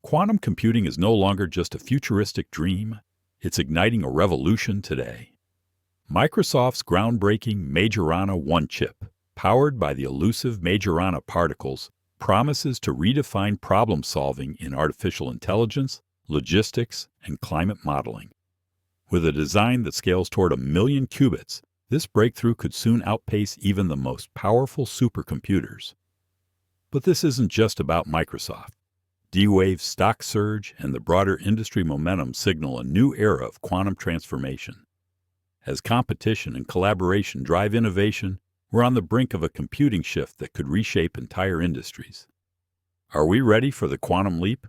Quantum computing is no longer just a futuristic dream, it's igniting a revolution today. Microsoft's groundbreaking Majorana chip, powered by the elusive Majorana particles, promises to redefine problem-solving in artificial intelligence, logistics, and climate modeling. With a design that scales toward 1,000,000 qubits, this breakthrough could soon outpace even the most powerful supercomputers. But this isn't just about Microsoft. D-Wave's stock surge and the broader industry momentum signal a new era of quantum transformation. As competition and collaboration drive innovation, we're on the brink of a computing shift that could reshape entire industries. Are we ready for the quantum leap?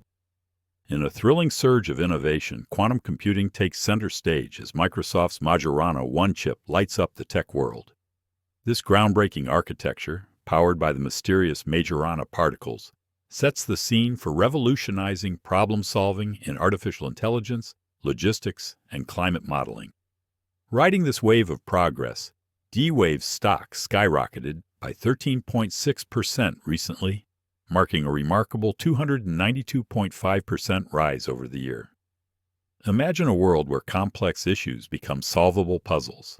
In a thrilling surge of innovation, quantum computing takes center stage as Microsoft's Majorana chip lights up the tech world. This groundbreaking architecture, powered by the mysterious Majorana particles, sets the scene for revolutionizing problem-solving in artificial intelligence, logistics, and climate modeling. Riding this wave of progress, D-Wave's stock skyrocketed by 13.6% recently, marking a remarkable 292.5% rise over the year. Imagine a world where complex issues become solvable puzzles.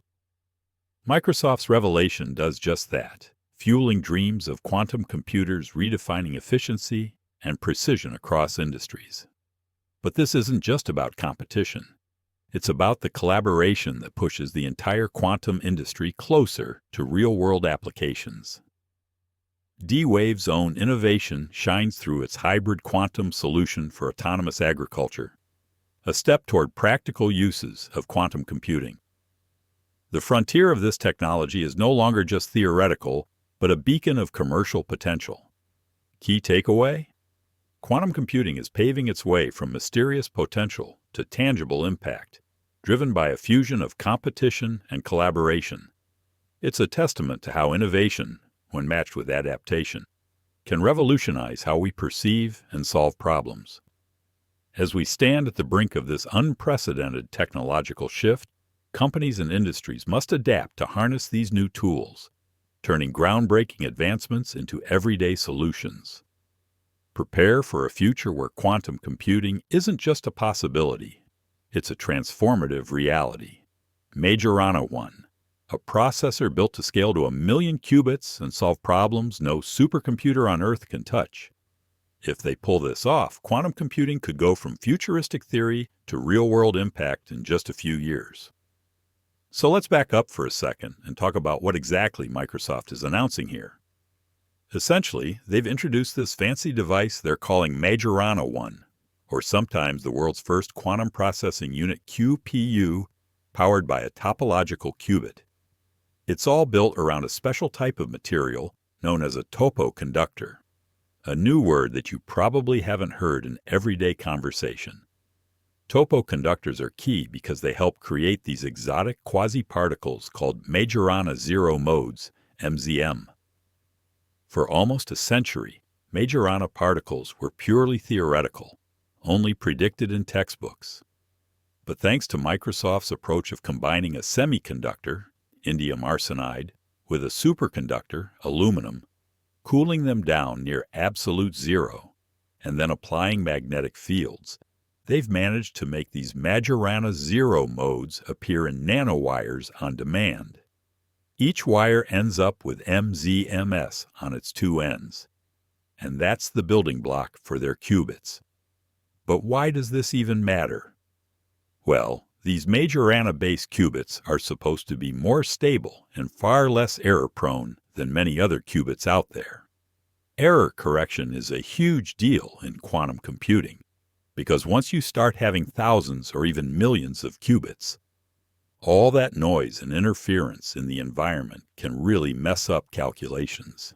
Microsoft's revelation does just that, fueling dreams of quantum computers redefining efficiency and precision across industries. But this isn't just about competition. It's about the collaboration that pushes the entire quantum industry closer to real-world applications. D-Wave's own innovation shines through its hybrid quantum solution for autonomous agriculture, a step toward practical uses of quantum computing. The frontier of this technology is no longer just theoretical, but a beacon of commercial potential. Key takeaway? Quantum computing is paving its way from mysterious potential to tangible impact, driven by a fusion of competition and collaboration. It's a testament to how innovation, when matched with adaptation, can revolutionize how we perceive and solve problems. As we stand at the brink of this unprecedented technological shift, companies and industries must adapt to harness these new tools, turning groundbreaking advancements into everyday solutions. Prepare for a future where quantum computing isn't just a possibility, it's a transformative reality. Majorana 1, a processor built to scale to 1,000,000 qubits and solve problems no supercomputer on Earth can touch. If they pull this off, quantum computing could go from futuristic theory to real-world impact in just a few years. So let's back up for a second and talk about what exactly Microsoft is announcing here. Essentially, they've introduced this fancy device they're calling Majorana 1, or sometimes the world's first quantum processing unit QPU, powered by a topological qubit. It's all built around a special type of material known as a topoconductor, a new word that you probably haven't heard in everyday conversation. Topoconductors are key because they help create these exotic quasi-particles called Majorana zero modes, MZM. For almost a century, Majorana particles were purely theoretical, only predicted in textbooks. But thanks to Microsoft's approach of combining a semiconductor, indium arsenide, with a superconductor, aluminum, cooling them down near absolute zero, and then applying magnetic fields, they've managed to make these Majorana zero modes appear in nanowires on demand. Each wire ends up with MZMS on its two ends, and that's the building block for their qubits. But why does this even matter? Well, these Majorana-based qubits are supposed to be more stable and far less error-prone than many other qubits out there. Error correction is a huge deal in quantum computing, because once you start having thousands or even millions of qubits, all that noise and interference in the environment can really mess up calculations.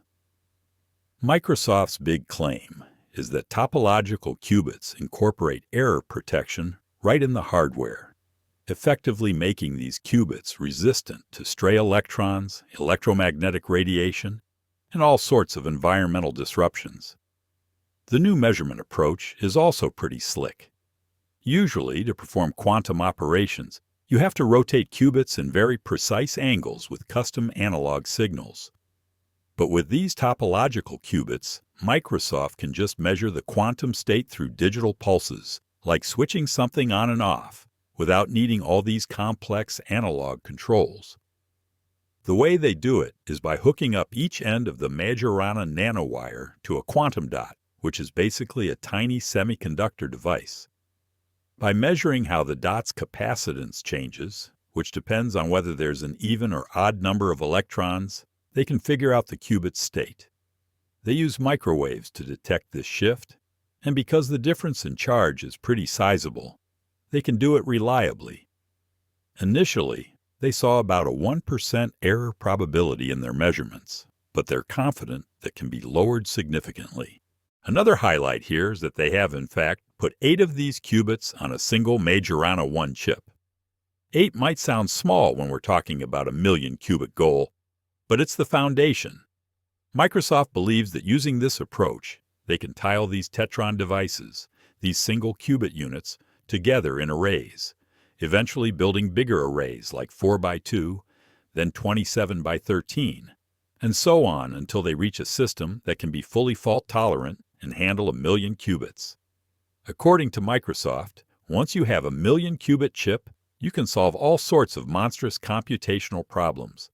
Microsoft's big claim is that topological qubits incorporate error protection right in the hardware, effectively making these qubits resistant to stray electrons, electromagnetic radiation, and all sorts of environmental disruptions. The new measurement approach is also pretty slick. Usually, to perform quantum operations, you have to rotate qubits in very precise angles with custom analog signals. But with these topological qubits, Microsoft can just measure the quantum state through digital pulses, like switching something on and off, without needing all these complex analog controls. The way they do it is by hooking up each end of the Majorana nanowire to a quantum dot, which is basically a tiny semiconductor device. By measuring how the dot's capacitance changes, which depends on whether there's an even or odd number of electrons, they can figure out the qubit's state. They use microwaves to detect this shift, and because the difference in charge is pretty sizable, they can do it reliably. Initially, they saw about a 1% error probability in their measurements, but they're confident that can be lowered significantly. Another highlight here is that they have, in fact, put 8 of these qubits on a single Majorana 1 chip. 8 might sound small when we're talking about a million-qubit goal, but it's the foundation. Microsoft believes that using this approach, they can tile these Tetron devices, these single qubit units, together in arrays, eventually building bigger arrays like 4 by 2, then 27 by 13, and so on until they reach a system that can be fully fault-tolerant and handle 1 million qubits. According to Microsoft, once you have a 1 million-qubit chip, you can solve all sorts of monstrous computational problems.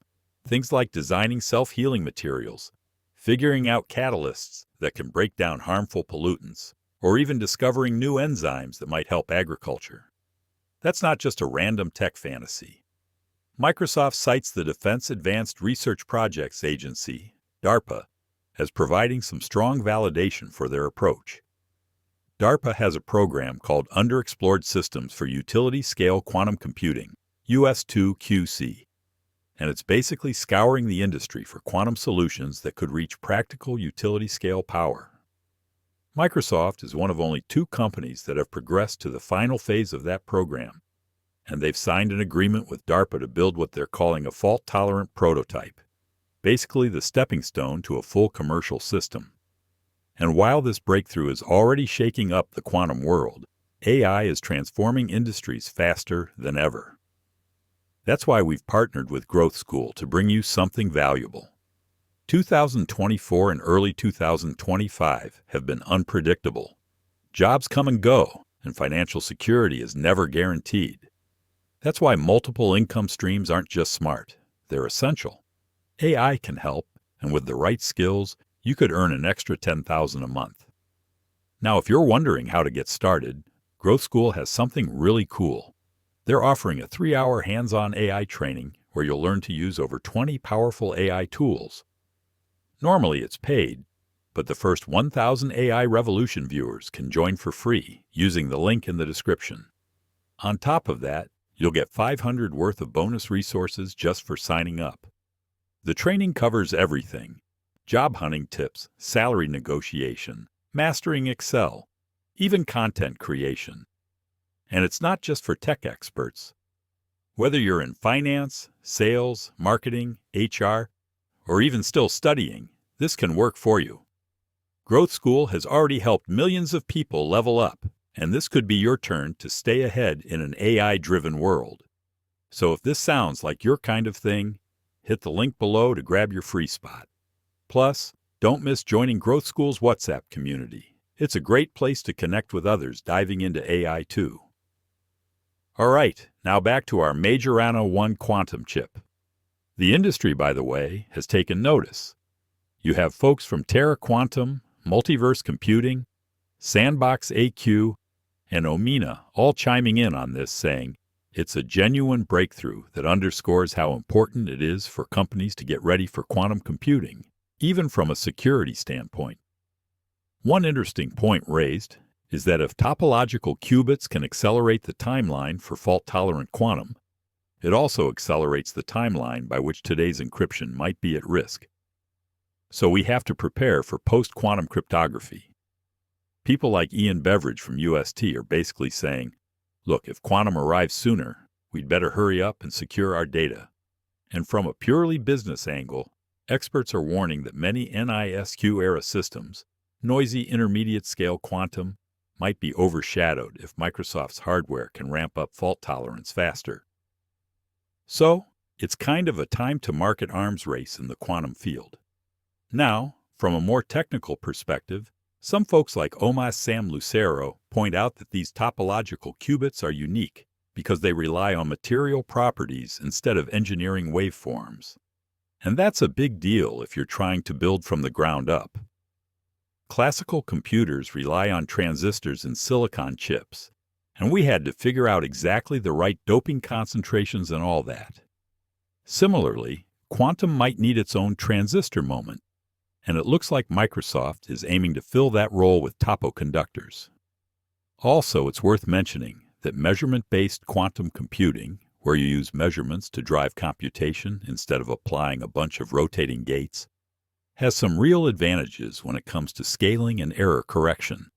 Things like designing self-healing materials, figuring out catalysts that can break down harmful pollutants, or even discovering new enzymes that might help agriculture. That's not just a random tech fantasy. Microsoft cites the Defense Advanced Research Projects Agency, DARPA, as providing some strong validation for their approach. DARPA has a program called Underexplored Systems for Utility-Scale Quantum Computing, US2QC, and it's basically scouring the industry for quantum solutions that could reach practical utility-scale power. Microsoft is one of only 2 companies that have progressed to the final phase of that program, and they've signed an agreement with DARPA to build what they're calling a fault-tolerant prototype, basically the stepping stone to a full commercial system. And while this breakthrough is already shaking up the quantum world, AI is transforming industries faster than ever. That's why we've partnered with Growth School to bring you something valuable. 2024 and early 2025 have been unpredictable. Jobs come and go, and financial security is never guaranteed. That's why multiple income streams aren't just smart, they're essential. AI can help, and with the right skills, you could earn an extra $10,000 a month. Now, if you're wondering how to get started, Growth School has something really cool. They're offering a 3-hour hands-on AI training where you'll learn to use over 20 powerful AI tools. Normally it's paid, but the first 1,000 AI Revolution viewers can join for free using the link in the description. On top of that, you'll get 500 worth of bonus resources just for signing up. The training covers everything: job hunting tips, salary negotiation, mastering Excel, even content creation. And it's not just for tech experts. Whether you're in finance, sales, marketing, HR, or even still studying, this can work for you. Growth School has already helped millions of people level up, and this could be your turn to stay ahead in an AI-driven world. So if this sounds like your kind of thing, hit the link below to grab your free spot. Plus, don't miss joining Growth School's WhatsApp community. It's a great place to connect with others diving into AI too. All right, now back to our Majorana 1 quantum chip. The industry, by the way, has taken notice. You have folks from Terra Quantum, Multiverse Computing, Sandbox AQ, and Omina all chiming in on this, saying it's a genuine breakthrough that underscores how important it is for companies to get ready for quantum computing, even from a security standpoint. One interesting point raised is that if topological qubits can accelerate the timeline for fault-tolerant quantum, it also accelerates the timeline by which today's encryption might be at risk. So we have to prepare for post-quantum cryptography. People like Ian Beveridge from UST are basically saying, look, if quantum arrives sooner, we'd better hurry up and secure our data. And from a purely business angle, experts are warning that many NISQ-era systems, noisy intermediate-scale quantum, might be overshadowed if Microsoft's hardware can ramp up fault tolerance faster. So, it's kind of a time-to-market arms race in the quantum field. Now, from a more technical perspective, some folks like Omas Sam Lucero point out that these topological qubits are unique because they rely on material properties instead of engineering waveforms. And that's a big deal if you're trying to build from the ground up. Classical computers rely on transistors and silicon chips, and we had to figure out exactly the right doping concentrations and all that. Similarly, quantum might need its own transistor moment, and it looks like Microsoft is aiming to fill that role with topoconductors. Also, it's worth mentioning that measurement-based quantum computing, where you use measurements to drive computation instead of applying a bunch of rotating gates, has some real advantages when it comes to scaling and error correction.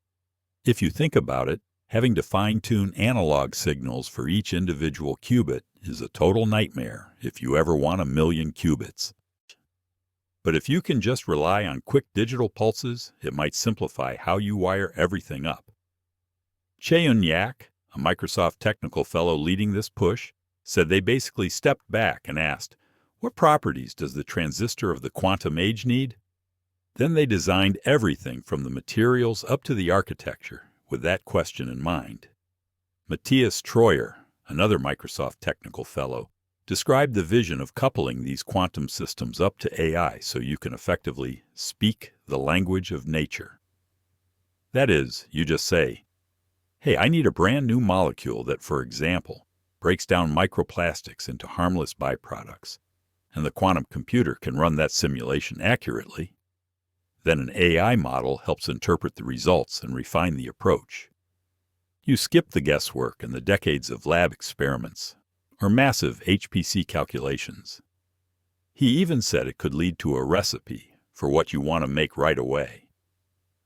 If you think about it, having to fine-tune analog signals for each individual qubit is a total nightmare if you ever want 1,000,000 qubits. But if you can just rely on quick digital pulses, it might simplify how you wire everything up. Chae-Yun Yak, a Microsoft technical fellow leading this push, said they basically stepped back and asked, what properties does the transistor of the quantum age need? Then they designed everything from the materials up to the architecture with that question in mind. Matthias Treuer, another Microsoft technical fellow, described the vision of coupling these quantum systems up to AI so you can effectively speak the language of nature. That is, you just say, hey, I need a brand new molecule that, for example, breaks down microplastics into harmless byproducts, and the quantum computer can run that simulation accurately. Then an AI model helps interpret the results and refine the approach. You skip the guesswork and the decades of lab experiments, or massive HPC calculations. He even said it could lead to a recipe for what you want to make right away.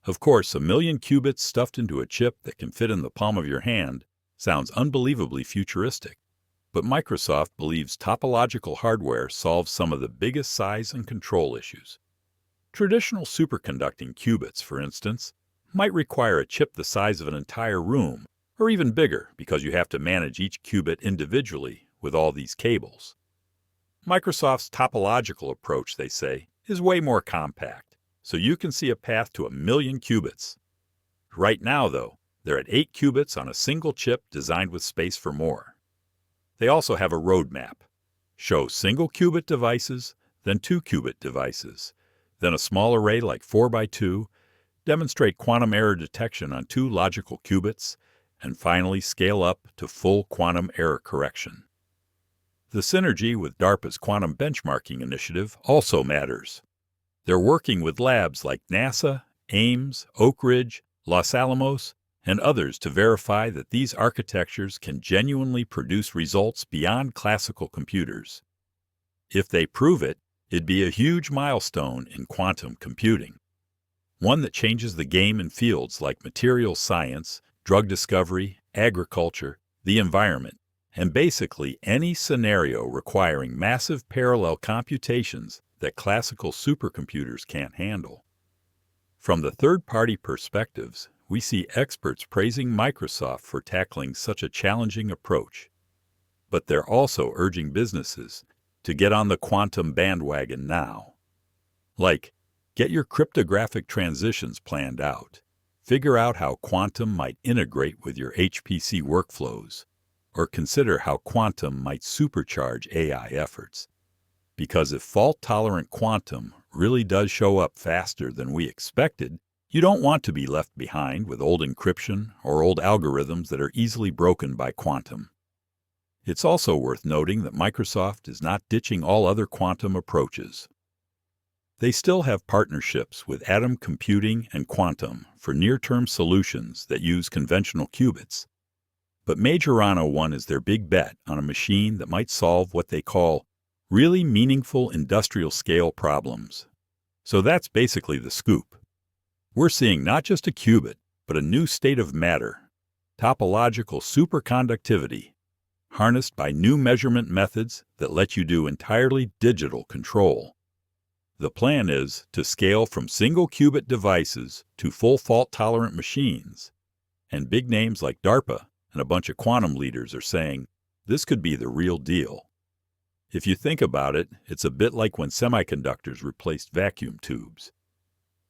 Of course, 1,000,000 qubits stuffed into a chip that can fit in the palm of your hand sounds unbelievably futuristic, but Microsoft believes topological hardware solves some of the biggest size and control issues. Traditional superconducting qubits, for instance, might require a chip the size of an entire room, or even bigger because you have to manage each qubit individually with all these cables. Microsoft's topological approach, they say, is way more compact, so you can see a path to 1,000,000 qubits. Right now, though, they're at 8 qubits on a single chip designed with space for more. They also have a roadmap. Show single qubit devices, then 2 qubit devices, then a small array like 4x2, demonstrate quantum error detection on 2 logical qubits, and finally scale up to full quantum error correction. The synergy with DARPA's quantum benchmarking initiative also matters. They're working with labs like NASA, Ames, Oak Ridge, Los Alamos, and others to verify that these architectures can genuinely produce results beyond classical computers. If they prove it, it'd be a huge milestone in quantum computing, one that changes the game in fields like materials science, drug discovery, agriculture, the environment, and basically any scenario requiring massive parallel computations that classical supercomputers can't handle. From the third-party perspectives, we see experts praising Microsoft for tackling such a challenging approach. But they're also urging businesses to get on the quantum bandwagon now. Like, get your cryptographic transitions planned out. Figure out how quantum might integrate with your HPC workflows, or consider how quantum might supercharge AI efforts. Because if fault-tolerant quantum really does show up faster than we expected, you don't want to be left behind with old encryption or old algorithms that are easily broken by quantum. It's also worth noting that Microsoft is not ditching all other quantum approaches. They still have partnerships with Atom Computing and Quantum for near-term solutions that use conventional qubits. But Majorana 1 is their big bet on a machine that might solve what they call really meaningful industrial-scale problems. So that's basically the scoop. We're seeing not just a qubit, but a new state of matter, topological superconductivity, harnessed by new measurement methods that let you do entirely digital control. The plan is to scale from single qubit devices to full fault-tolerant machines, and big names like DARPA and a bunch of quantum leaders are saying this could be the real deal. If you think about it, it's a bit like when semiconductors replaced vacuum tubes.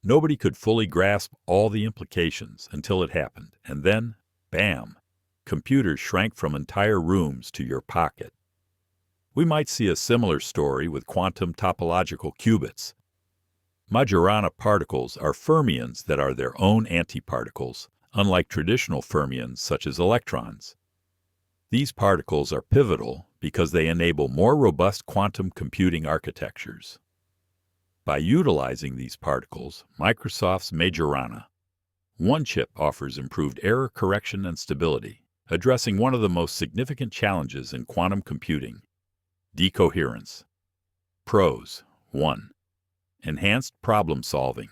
Nobody could fully grasp all the implications until it happened, and then, bam, computers shrank from entire rooms to your pocket. We might see a similar story with quantum topological qubits. Majorana particles are fermions that are their own antiparticles, unlike traditional fermions such as electrons. These particles are pivotal because they enable more robust quantum computing architectures. By utilizing these particles, Microsoft's Majorana Chip offers improved error correction and stability, addressing one of the most significant challenges in quantum computing: decoherence. Pros: 1. Enhanced problem solving.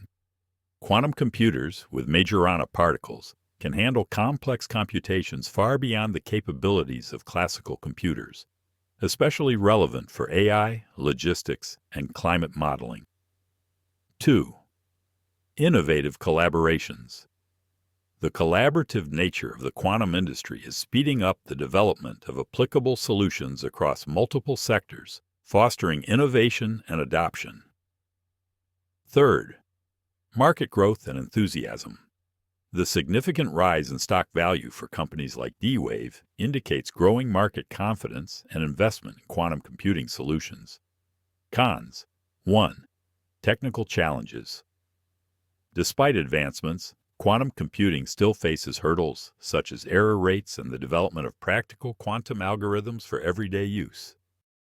Quantum computers with Majorana particles can handle complex computations far beyond the capabilities of classical computers, especially relevant for AI, logistics, and climate modeling. 2. Innovative collaborations. The collaborative nature of the quantum industry is speeding up the development of applicable solutions across multiple sectors, fostering innovation and adoption. 3. Market growth and enthusiasm. The significant rise in stock value for companies like D-Wave indicates growing market confidence and investment in quantum computing solutions. Cons: 1. Technical challenges. Despite advancements, quantum computing still faces hurdles such as error rates and the development of practical quantum algorithms for everyday use.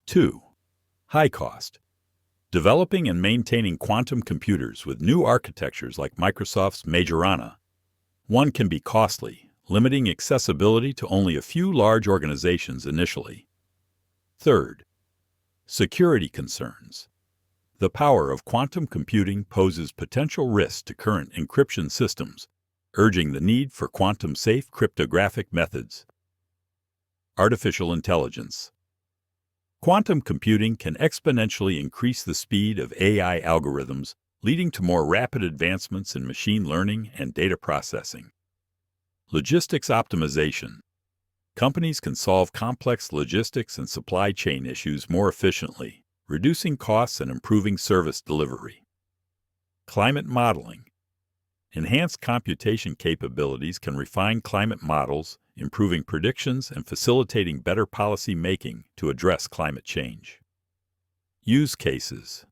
2. High cost. Developing and maintaining quantum computers with new architectures like Microsoft's Majorana can be costly, limiting accessibility to only a few large organizations initially. 3. Security concerns. The power of quantum computing poses potential risks to current encryption systems, urging the need for quantum-safe cryptographic methods. Artificial intelligence. Quantum computing can exponentially increase the speed of AI algorithms, leading to more rapid advancements in machine learning and data processing. Logistics optimization. Companies can solve complex logistics and supply chain issues more efficiently, reducing costs and improving service delivery. Climate modeling. Enhanced computation capabilities can refine climate models, improving predictions and facilitating better policy making to address climate change. Use cases.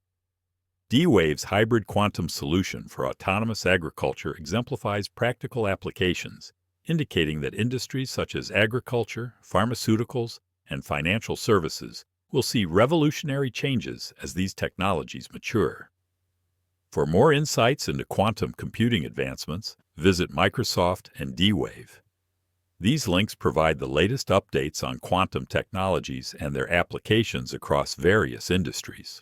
D-Wave's hybrid quantum solution for autonomous agriculture exemplifies practical applications, indicating that industries such as agriculture, pharmaceuticals, and financial services will see revolutionary changes as these technologies mature. For more insights into quantum computing advancements, visit Microsoft and D-Wave. These links provide the latest updates on quantum technologies and their applications across various industries.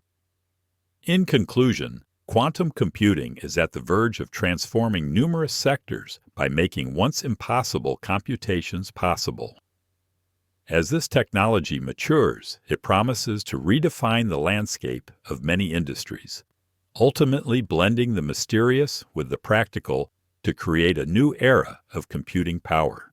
In conclusion, quantum computing is at the verge of transforming numerous sectors by making once impossible computations possible. As this technology matures, it promises to redefine the landscape of many industries, ultimately blending the mysterious with the practical to create a new era of computing power.